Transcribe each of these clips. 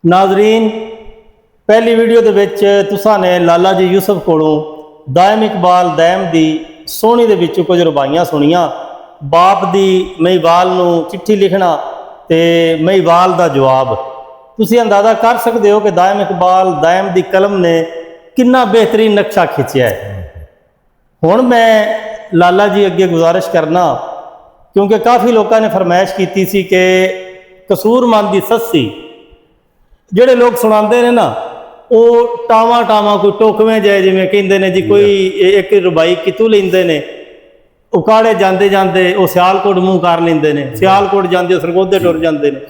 नाजरीन, पहली वीडियो दे विच तुसां ने लाला जी यूसुफ कोलों दायम इकबाल दायम दी सोहनी दे विचों कुछ रुबाइयां सुनियां। बाप दी महिवाल नूं चिट्ठी लिखना ते महिवाल दा जवाब। तुसीं अंदाज़ा कर सकते हो कि दायम इकबाल दायम दी कलम ने कितना बेहतरीन नक्शा खिंचिया है। हुण मैं लाला जी अगे गुजारिश करना, क्योंकि काफ़ी लोगों ने फरमाइश की सी कि कसूरमंद दी सस्सी ਜਿਹੜੇ लोग सुनाते हैं ना, वो टावा टावा कोई टोकवें जाए जिमें कहते हैं जी कोई एक रुबाई कितों लेंदे ने, उकाड़े जाते जाते वो सियालकोट मूँह कर लेंदे ने, सियालकोट जाते सरगोधे टुर जाते हैं।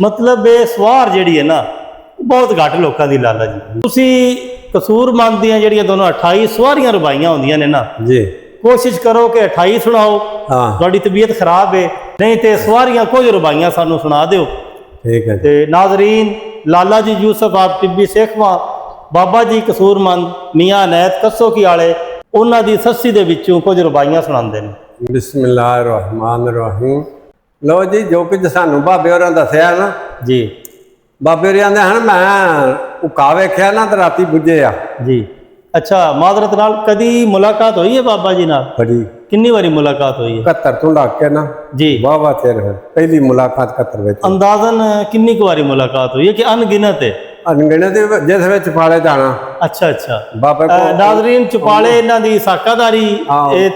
मतलब ये सवार जी है ना बहुत घट लोगों की लाला जी। तुसी कसूरमंद दियां जिहड़ियां दोनों 28 सवारियां रुबाइयां होंदियां ने ना जी, कोशिश करो कि 28 सुनाओ। थोड़ी तबीयत खराब है, नहीं तो सवारियां कुछ रुबाइयां सानू सुना दिओ। ठीक है। ते नाजरीन, लाला जी यूसुफ आप टिब्बी सेखवा बाबा जी कसूरमंद मियाँ अनैत कसो की आले उन्हां दी सस्सी दे विचों कुछ रुबाइयां सुणांदे ने। बिस्मिल्लाहिर्रहमानिर्रहीम। लो जी, जो कुछ सानू बाबे होरां दस्सिया ना जी, बाबे होर आंदे हन मैं उका वेख्या ना तो राती बुझे आ जी। अच्छा, माजरत नाल कदी मुलाकात हुई है बाबा जी नाल? बड़ी। कितनी बारी मुलाकात हुई है? 71 तो लग के ना जी, वाह चेर है पहली मुलाकात 71 विच। अंदाजन कितनी बारी मुलाकात हुई है कि अनगिनत है? अनगिनत जिस वे चपाले जाना। अच्छा अच्छा। बाबे नाजरीन, चपाले इन्हां दी साकादारी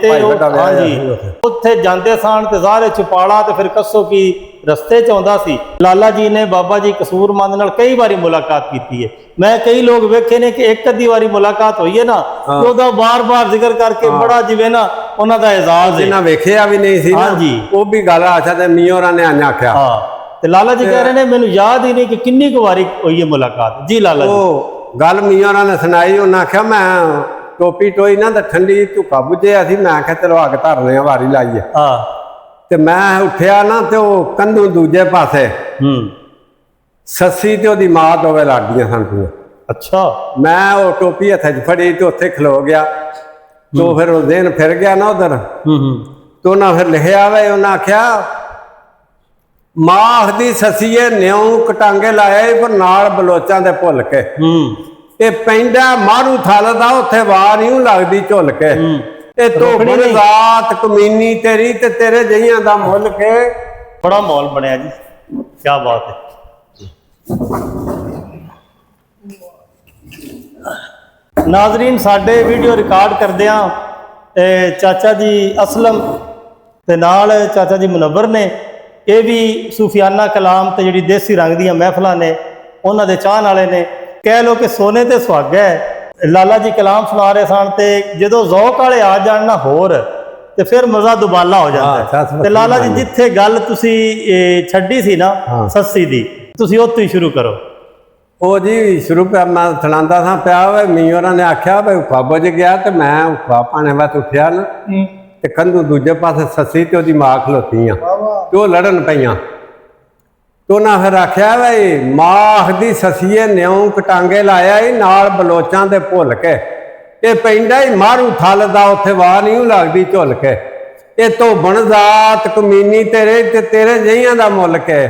ते हां जी, उत्थे जांदे सन ते ज़ाहिर चपाला ते फिर कसो की रस्ते च आउंदा सी। लाला जी ने बाबा जी कसूरमंद नाल कई बारी मुलाकात की है। मैं कई लोग वेखे ने कि एक अद्धी बारी मुलाकात हुई है ना तो ओदा बार बार जिक्र करके बड़ा जिवें ना उन्हां दा एजाज है। ना वेखिया भी नहीं सी ना जी, वो भी गल अच्छा ते मियां होरां ने आख्या। हां, ते लाला जी कह रहे ने मैनूं याद ही नहीं कि कितनी बारी हुई है मुलाकात। जी लाला जी, गल मियां होरां ने सुनाई। उन्हें आख्या मैं टोपी टोई ना तो ठंडी धुप्पा बुझे सी, मैं आख्या चलो अग धरने वारी लाइए। ते मैं उठिया ना तो कंधों दूजे पासे सस्सी ते ओदी मां दोवे लाडियां सन पियां। अच्छा। मैं वो टोपी हत्थ च फड़ी तो उत्थे खलो गया। तो फिर दिन फिर गया ना उधर, तो उन्हें फिर लिखिया वे, उन्हें आख्या मां आखदी सस्सीए न्यू कटांगे लाया पर नाल बलोचां दे भुल के ये पैंदा मारू थल दा उत्थे वाह नहीं लगदी झुल के। ये तो रात कमीनी तेरी ते तेरे जइयां दा मुल के। बड़ा मॉल बनया जी, क्या बात है। नाजरीन, साडे वीडियो रिकॉर्ड करदियां चाचा जी असलम ते नाल चाचा जी मुनव्वर ने, ये भी सूफियाना कलाम ते जिहड़ी देसी रंग दियां महफिलां ने उन्हां दे चाहण वाले ने। कह लो कि सोने ते सुहागा है। लाला जी कलाम सुना रहे सन ते जदों ज़ौक वाले आ जाण ना होर ते फिर मज़ा दुबाला हो जाता है। ते लाला जी जिथे गल तुसी छड्डी सी ना सस्सी दी, तुसी उत्थों ही शुरू करो। ओ जी शुरू पे मैं सुनांदा था पिया वे, मियां होरां ने आख्या वे उका बुझ गया ते मैं उका पाने वास्ते उठिया ना ते कंधों दूजे पासे सस्सी ते ओदी मां खलोतियां ते ओ लड़न पईयां। तो ना फिर आख्या भाई मां आखदी सस्सीए न्यू कटांगे लाया ही नाल बलोचां दे भुल के ये पैंदा ही मारू थल दा उत्थे वाह नहीं लगदी झुल के। ये धोबण जात कमीनी तेरे ते तेरे जइयां दा मुल के।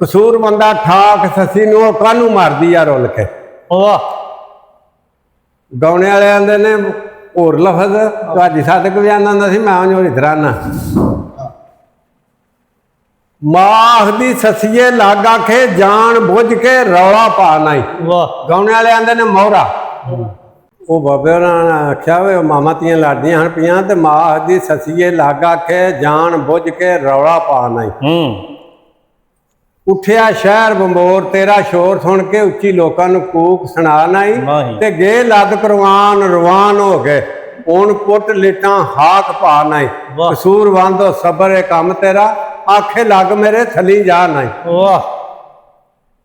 कसूर बंदा ठाक सस्सी नूं कानू मारदी आ रुल के। गाने वाले आंदे ने होर लफज हाजी सादक भी आंदा सी, मैं उंज इधराना मां आखदी सस्सीए लग आखे जान बुझ के रौला पा नहीं। गाने वाले आंदे ने मोहरा। वो बाबे होरां ने आख्या वे मामा तियां लाडियां हन पियां ते मां आखदी सस्सीए लग आखे जान बुझ के रौला पा नहीं। उठिया शहर बंबोर तेरा शोर सुन के उच्ची लोकां नूं कूक सुना नहीं ते गे लद करवान रवान हो गए हुण पुट लिटां हाक पा नहीं। कसूर वांदो सबर है कम तेरा आखे लग मेरे थली जा नहीं।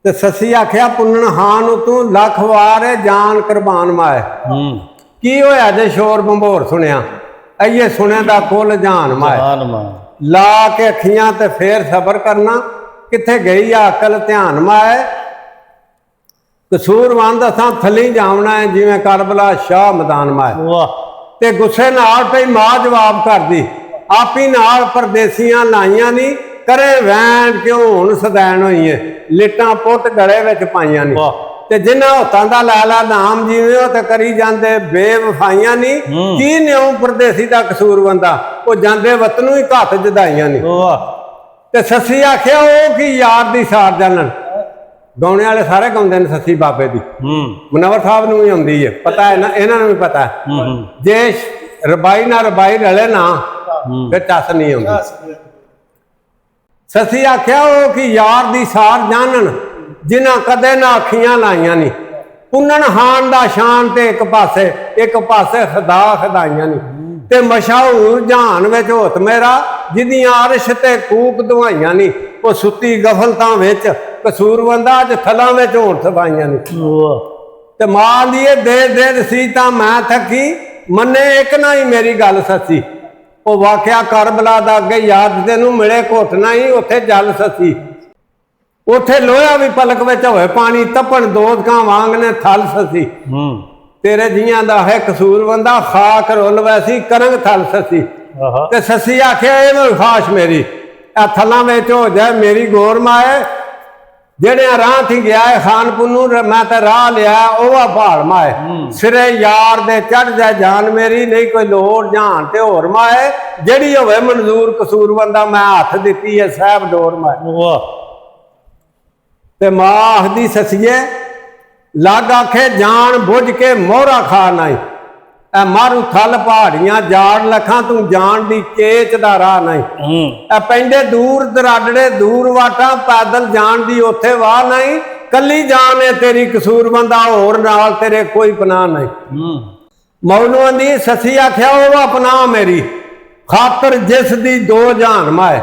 ते सस्सी आख्या पुन्नन हां तू लख वार जान कुर्बान माए। की होया जे शोर बंबोर सुनिया अइये सुने दा कुल जान माए। ला के अखियां ते फिर सबर करना किथे गई आ अकल ध्यान माए। कसूरवंद असां थली जावना है जिवें करबला शाह मैदान माए। ते गुस्से नाल पई मां जवाब करदी आपी नाल परदेसियां लाइयां नी ਕਰੇ ਵੈਣ ਕਿਉਂ ਹੁਣ ਸਦੈਣ ਹੋਈਏ ਲਿਟਾਂ ਪੁੱਤ ਗਲੇ ਵਿੱਚ ਪਾਈਆਂ ਨਹੀਂ ਤੇ ਜਿਨ੍ਹਾਂ ਹੱਥਾਂ ਦਾ ਲਾਲਾ ਨਾਮ ਜੀਵੇ ਉਹ ਤੇ ਕਰੀ ਜਾਂਦੇ ਬੇਵਫਾਈਆਂ ਨਹੀਂ ਕੀ ਨਿਉ ਪਰਦੇਸੀ ਦਾ ਕਸੂਰ ਬੰਦਾ ਉਹ ਜਾਂਦੇ ਵਤਨੋਂ ਹੀ ਘੱਟ ਜਦਾਈਆਂ ਨਹੀਂ ਤੇ ਸੱਸੀ ਆਖਿਆ ਉਹ ਕੀ ਯਾਰ ਦੀ ਸਾਰ ਜਾਣਨ ਗਾਉਣੇ ਵਾਲੇ ਸਾਰੇ ਗਾਉਂਦੇ ਨੇ ਸੱਸੀ ਬਾਬੇ ਦੀ ਮੁਨੱਵਰ ਸਾਹਿਬ ਨੂੰ ਵੀ ਆਉਂਦੀ ਹੈ ਪਤਾ ਹੈ ਨਾ ਇਹਨਾਂ ਨੂੰ ਵੀ ਪਤਾ ਹੈ ਜੇ ਰਬਾਈ ਨਾਲ ਰਬਾਈ ਰਲੇ ਨਾ ਫਿਰ ਟੱਸ ਨਹੀਂ ਆਉਂਦੀ ਸੱਸੀ ਆਖਿਆ ਉਹ ਕੀ ਯਾਰ ਦੀ ਸਾਰ ਜਾਣਨ ਜਿਨ੍ਹਾਂ ਕਦੇ ਨਾ ਅੱਖੀਆਂ ਲਾਈਆਂ ਨਹੀਂ ਪੁੰਨਣ ਹਾਨ ਦਾ ਸ਼ਾਨ ਤੇ ਇੱਕ ਪਾਸੇ ਖੁਦਾ ਖਦਾਈਆਂ ਨਹੀਂ ਤੇ ਮਸ਼ਹੂਰ ਜਹਾਨ ਵਿੱਚ ਹੋਤ ਮੇਰਾ ਜਿਹਦੀਆਂ ਅਰਸ਼ ਤੇ ਕੂਕ ਦਵਾਈਆਂ ਨਹੀਂ ਉਹ ਸੁੱਤੀ ਗਫਲਤਾਂ ਵਿੱਚ ਕਸੂਰਵੰਦਾ ਅੱਜ ਥਲਾਂ ਵਿੱਚ ਹੋਣ ਸਵਾਈਆਂ ਨਹੀਂ ਤੇ ਮਾਂ ਦੀ ਦੇ ਸੀ ਤਾਂ ਮੈਂ ਥੱਕੀ ਮੰਨੇ ਇੱਕ ਨਾ ਹੀ ਮੇਰੀ ਗੱਲ ਸੱਚੀ ਉਹ ਵਾਕਿਆ ਕਰਬਲਾ ਦਾ ਅੱਗੇ ਯਾਦ ਤੈਨੂੰ ਮਿਲੇ ਘੁੱਟਣਾ ਹੀ ਉੱਥੇ ਜਲ ਸੱਚੀ ਉੱਥੇ ਲੋਹਾ ਵੀ ਪਲਕ ਵਿੱਚ ਹੋਵੇ ਪਾਣੀ ਤਪਣ ਦੋਦਕਾਂ ਵਾਂਗ ਨੇ ਥਲ ਸਸੀ ਤੇਰੇ ਜੀਆਂ ਦਾ ਹੈ ਕਸੂਰਵੰਦਾ ਖਾਕ ਰੁੱਲ ਵੈਸੀ ਕਰੰਗ ਥਲ ਸਸੀ ਤੇ ਸਸੀ ਆਖਿਆ ਇਹ ਖਾਸ਼ ਮੇਰੀ ਇਹ ਥਲਾਂ ਵਿੱਚ ਹੋ ਜਾਏ ਮੇਰੀ ਗੌਰ ਮਾਏ ਜਿਹੜੇ ਰਾਹ ਥੀ ਗਿਆ ਹੈ ਖਾਨਪੁਰ ਨੂੰ ਮੈਂ ਤੇ ਰਾਹ ਲਿਆ ਉਹ ਆ ਭਾਲ ਮਾਏ ਸਿਰੇ ਯਾਰ ਦੇ ਚੜ ਜਾਏ ਜਾਨ ਮੇਰੀ ਨਹੀਂ ਕੋਈ ਲੋੜ ਜਾਨ ਤੇ ਹੋਰ ਮਾਏ ਜਿਹੜੀ ਹੋਵੇ ਮਨਜ਼ੂਰ ਕਸੂਰਵੰਦਾ ਮੈਂ ਹੱਥ ਦਿੱਤੀ ਹੈ ਸਾਹਿਬ ਡੋਰ ਮਾਏ ਤੇ ਮਾਂ ਆਖਦੀ ਸਸੀਏ ਲੱਗ ਆਖੇ ਜਾਣ ਬੁੱਝ ਕੇ ਮੋਹਰਾ ਖਾ ਨਹੀਂ ਐ ਮਾਰੂ ਥਲ ਪਹਾੜੀਆਂ ਜਾੜ ਲਖਾਂ ਤੂੰ ਜਾਣ ਦੀ ਚੇਚ ਦਾ ਰਾਹ ਨਹੀਂ ਐ ਪੈਂਦੇ ਦੂਰ ਦਰਾਡੜੇ ਦੂਰ ਵਾਟਾਂ ਪੈਦਲ ਜਾਣ ਦੀ ਉੱਥੇ ਵਾਹ ਨਹੀਂ ਕੱਲੀ ਜਾਨ ਹੈ ਤੇਰੀ ਕਸੂਰਵੰਦਾ ਹੋਰ ਨਾਲ ਤੇਰੇ ਕੋਈ ਪਨਾਹ ਨਹੀਂ ਮੌਲੂਆਂ ਦੀ ਸੱਸੀ ਆਖਿਆ ਉਹ ਆਪਣਾ ਮੇਰੀ ਖਾਤਰ ਜਿਸ ਦੀ ਦੋ ਜਾਨ ਮਾਏ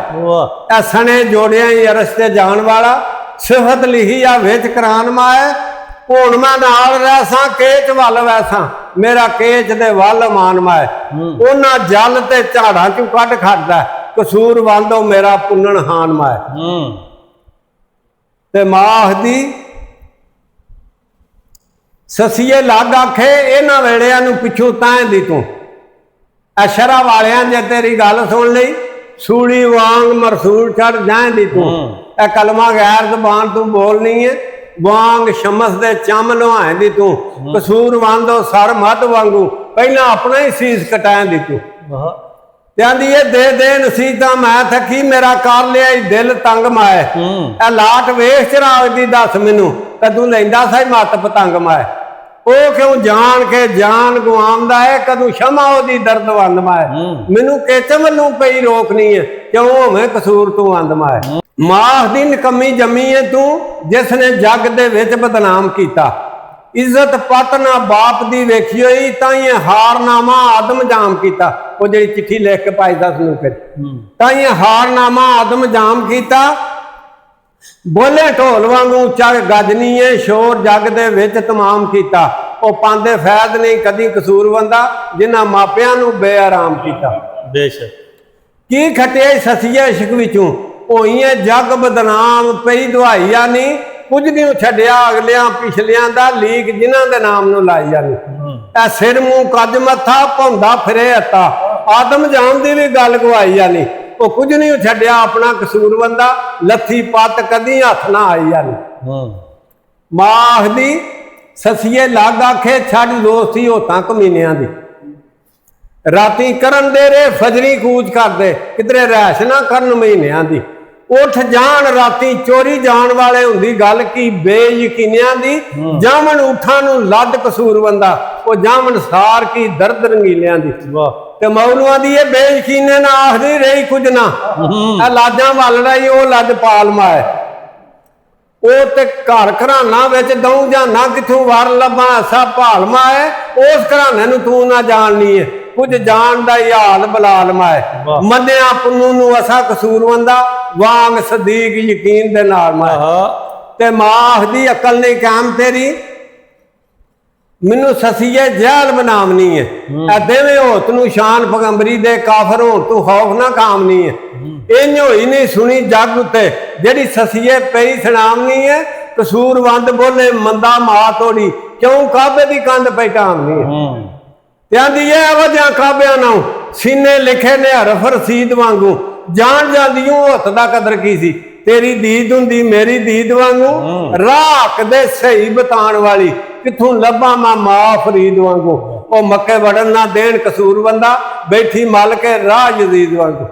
ਐ ਸਣੇ ਜੋੜਿਆਂ ਹੀ ਅਰਸ਼ ਤੇ ਜਾਣ ਵਾਲਾ ਸਿਫਤ ਲਿਖੀ ਆ ਵਿੱਚ ਕਰਾਨ ਮਾਏ ਹੁਣ ਮੈਂ ਨਾਲ ਰਹਿਸਾਂ ਕੇਚ ਵੱਲ ਵੈਸਾਂ ਮੇਰਾ ਕੇਚ ਦੇ ਵੱਲ ਮਾਨ ਮਾਏ ਉਹਨਾਂ ਜਲ ਤੇ ਝਾੜਾਂ ਚੋਂ ਕੱਢ ਖੜਦਾ ਕਸੂਰ ਵਾਂਦੋ ਮੇਰਾ ਪੁੰਨਣ ਹਾਨ ਮਾਏ ਤੇ ਮਾਂ ਆਖਦੀ ਸਸੀਏ ਲੱਗ ਆਖੇ ਇਹਨਾਂ ਵੇਲਿਆਂ ਨੂੰ ਪਿੱਛੋਂ ਤਾਂ ਦੀ ਤੂੰ ਅਸ਼ਰਾ ਵਾਲਿਆਂ ਜੇ ਤੇਰੀ ਗੱਲ ਸੁਣ ਲਈ ਸੂਲੀ ਵਾਂਗ ਮਰਸੂਲ ਚੜ ਜਾਂਦੀ ਤੂੰ ਇਹ ਕਲਮਾ ਗੈਰ ਜ਼ਬਾਨ ਤੂੰ ਬੋਲਣੀ ਹੈ ਵਾਂਗ ਸ਼ਮਸ ਦੇ ਚੰਮ ਲੁਹਾਏਂਦੀ ਤੂੰ ਕਸੂਰ ਵਾਂਦੋ ਸਰ ਮੱਧ ਵਾਂਗੂ ਪਹਿਲਾਂ ਆਪਣਾ ਹੀ ਸੀਸ ਕਟਾਏਂਦੀ ਤੂੰ ਤੇ ਆਂਦੀ ਇਹ ਦੇ ਨਸੀਤਾਂ ਮੈਂ ਥੱਕੀ ਮੇਰਾ ਕਰ ਲਿਆ ਦਿਲ ਤੰਗ ਮਾਏ ਇਹ ਲਾਟ ਵੇਖ ਚਰਾਗ ਦੀ ਦੱਸ ਮੈਨੂੰ ਕਦੋਂ ਲੈਂਦਾ ਸਾਈ ਮੱਤ ਪਤੰਗ ਮਾਏ ਉਹ ਕਿਉਂ ਜਾਣ ਕੇ ਜਾਨ ਗਵਾਉਂਦਾ ਹੈ ਕਦੋਂ ਸ਼ਮਾ ਉਹਦੀ ਦਰਦ ਵੰਦ ਮਾਏ ਮੈਨੂੰ ਕਿਚ ਵੱਲੋਂ ਪਈ ਰੋਕਣੀ ਹੈ ਕਿਉਂ ਹੋਵੇਂ ਕਸੂਰ ਤੂੰ ਅੰਦ ਮਾਏ ਮਾਂ ਦੀ ਨਿਕੰਮੀ ਜੰਮੀ ਹੈ ਤੂੰ ਜਿਸ ਨੇ ਜੱਗ ਦੇ ਵਿੱਚ ਬਦਨਾਮ ਕੀਤਾ ਇੱਜ਼ਤ ਪਤ ਨਾ ਬਾਪ ਦੀ ਵੇਖੀ ਹੋਈ ਤਾਂ ਇਹ ਹਾਰਨਾਮਾ ਆਦਮ ਜਾਮ ਕੀਤਾ ਉਹ ਜਿਹੜੀ ਚਿੱਠੀ ਲਿਖ ਕੇ ਪਾਈ ਦੱਸ ਨੂੰ ਫਿਰ ਤਾਂ ਇਹ ਹਾਰਨਾਮਾ ਆਦਮ ਜਾਮ ਕੀਤਾ ਬੋਲੇ ਢੋਲ ਵਾਂਗੂ ਚੱਗ ਗੱਜਨੀ ਏ ਸ਼ੋਰ ਜੱਗ ਦੇ ਵਿੱਚ ਤਮਾਮ ਕੀਤਾ ਉਹ ਪਾਂਦੇ ਫੈਦ ਨਹੀਂ ਕਦੀ ਕਸੂਰਵੰਦਾ ਜਿਨ੍ਹਾਂ ਮਾਪਿਆਂ ਨੂੰ ਬੇਆਰਾਮ ਕੀਤਾ ਬੇਸ਼ੱਕ ਕੀ ਖਟਿਆ ਸਸੀਏ ਇਸ਼ਕ ਵਿੱਚੋਂ ਹੋਈਏ ਜੱਗ ਬਦਨਾਮ ਪਈ ਦਵਾਈਆ ਨਹੀਂ ਕੁਝ ਨਹੀਂ ਛੱਡਿਆ ਅਗਲਿਆਂ ਪਿਛਲਿਆਂ ਦਾ ਲੀਕ ਜਿਨ੍ਹਾਂ ਦੇ ਨਾਮ ਨੂੰ ਲਾਈਆ ਨਹੀਂ ਇਹ ਸਿਰ ਮੂੰਹ ਕੱਜ ਮੱਥਾ ਭੌਂਦਾ ਫਿਰੇ ਹੱਤਾ ਆਦਮ ਜਾਣ ਦੀ ਵੀ ਗੱਲ ਗਵਾਈਆ ਨਹੀਂ ਉਹ ਕੁਝ ਨਹੀਂ ਛੱਡਿਆ ਆਪਣਾ ਕਸੂਰਵੰਦਾ ਲੱਥੀ ਪੱਤ ਕਦੀ ਹੱਥ ਨਾ ਆਈ ਆ ਮਾਂ ਆਖਦੀ ਸਸੀਏ ਲੱਗ ਆਖੇ ਛੱਡ ਦੋਸਤੀ ਉਹ ਤਾਂ ਕਮੀਨਿਆਂ ਦੀ ਰਾਤੀ ਕਰਨ ਦੇ ਰੇ ਫਜਰੀ ਕੂਚ ਕਰਦੇ ਕਿਧਰੇ ਰਹਿਸ਼ ਨਾ ਕਰਨ ਮਹੀਨਿਆਂ ਦੀ ਉੱਠ ਜਾਣ ਰਾਤੀ ਚੋਰੀ ਜਾਣ ਵਾਲੇ ਹੁੰਦੀ ਗੱਲ ਕੀ ਬੇਯਕੀਨਿਆਂ ਦੀ ਜਾਮਣ ਉਠਾਂ ਨੂੰ ਲੱਦ ਕਸੂਰਵੰਦਾ ਉਹ ਜਾਮਣ ਸਾਰ ਕੀ ਦਰਦ ਰੰਗੀਲਿਆਂ ਦੀ ਤੇ ਮੌਲੂਆਂ ਦੀ ਇਹ ਬੇਯਕੀਨੇ ਨਾ ਆਖਦੀ ਰਹੀ ਕੁਝ ਨਾ ਇਹ ਲਾਜਾਂ ਵੱਲੜਾ ਹੀ ਉਹ ਲੱਜ ਪਾਲਮਾ ਹੈ ਉਹ ਤੇ ਘਰ ਘਰਾਨਾ ਵਿੱਚ ਦਊ ਜਾਂ ਨਾ ਕਿਥੋਂ ਵਾਰ ਲੱਭਾਂ ਐਸਾ ਭਾਲਮਾ ਹੈ ਉਸ ਘਰਾਨੇ ਨੂੰ ਤੂੰ ਨਾ ਜਾਣਨੀ ਹੈ ਕੁਝ ਜਾਣ ਦਾ ਹੀ ਹਾਲ ਬਲਾਲਮਾ ਹੈ ਮੰਨਿਆ ਪੁੰਨੂ ਨੂੰ ਅਸਾ ਕਸੂਰਵੰਦਾ ਵਾਂਗ ਸਦੀਕ ਯਕੀਨ ਦੇ ਨਾਲ ਮੈਂ ਤੇ ਮਾਂ ਆਖਦੀ ਅਕਲ ਨਹੀਂ ਕਾਮ ਤੇਰੀ ਮੈਨੂੰ ਸਸੀਏ ਜਹਿਲ ਬਣਾਵਨੀ ਹੈ ਐ ਦੇਵੇਂ ਹੋਤ ਨੂੰ ਸ਼ਾਨ ਪੈਗੰਬਰੀ ਦੇ ਕਾਫਰ ਹੋਣ ਤੂੰ ਖੌਫ ਨਾ ਕਾਮਨੀ ਹੈ ਇੰਝ ਹੋਈ ਨਹੀਂ ਸੁਣੀ ਜੱਗ ਉੱਤੇ ਜਿਹੜੀ ਸਸੀਏ ਪਈ ਸੁਣਾਵਨੀ ਹੈ ਕਸੂਰਵੰਦ ਬੋਲੇ ਮੰਦਾ ਮਾਂ ਤੋੜੀ ਕਿਉਂ ਕਾਬੇ ਦੀ ਕੰਧ ਪੈਟਾਵਨੀ ਹੈ ਤੇ ਆਂਦੀ ਇਹ ਵਜ੍ਹਾ ਕਾਬਿਆਂ ਨੂੰ ਸੀਨੇ ਲਿਖੇ ਨੇ ਹਰਫ ਰਸੀਦ ਵਾਂਗੂ ਜਾਣ ਜਾਂਦੀਓ ਹੱਥ ਦਾ ਕਦਰ ਕੀ ਸੀ। ਤੇਰੀ ਦੀਦ ਹੁੰਦੀ ਮੇਰੀ ਦੀਦ ਵਾਂਗੂ, ਰਾਹ ਦੇ ਸਹੀ ਬਤਾਉਣ ਵਾਲੀ, ਕਿੱਥੋਂ ਲੱਭਾਂ ਮੈਂ ਮਾਂ ਫਰੀਦ ਵਾਂਗੂ। ਉਹ ਮੱਕੇ ਵੜਨ ਨਾ ਦੇਣ ਕਸੂਰ ਬੰਦਾ, ਬੈਠੀ ਮਲ ਕੇ ਰਾਹ ਯਜ਼ੀਦ ਵਾਂਗੂ।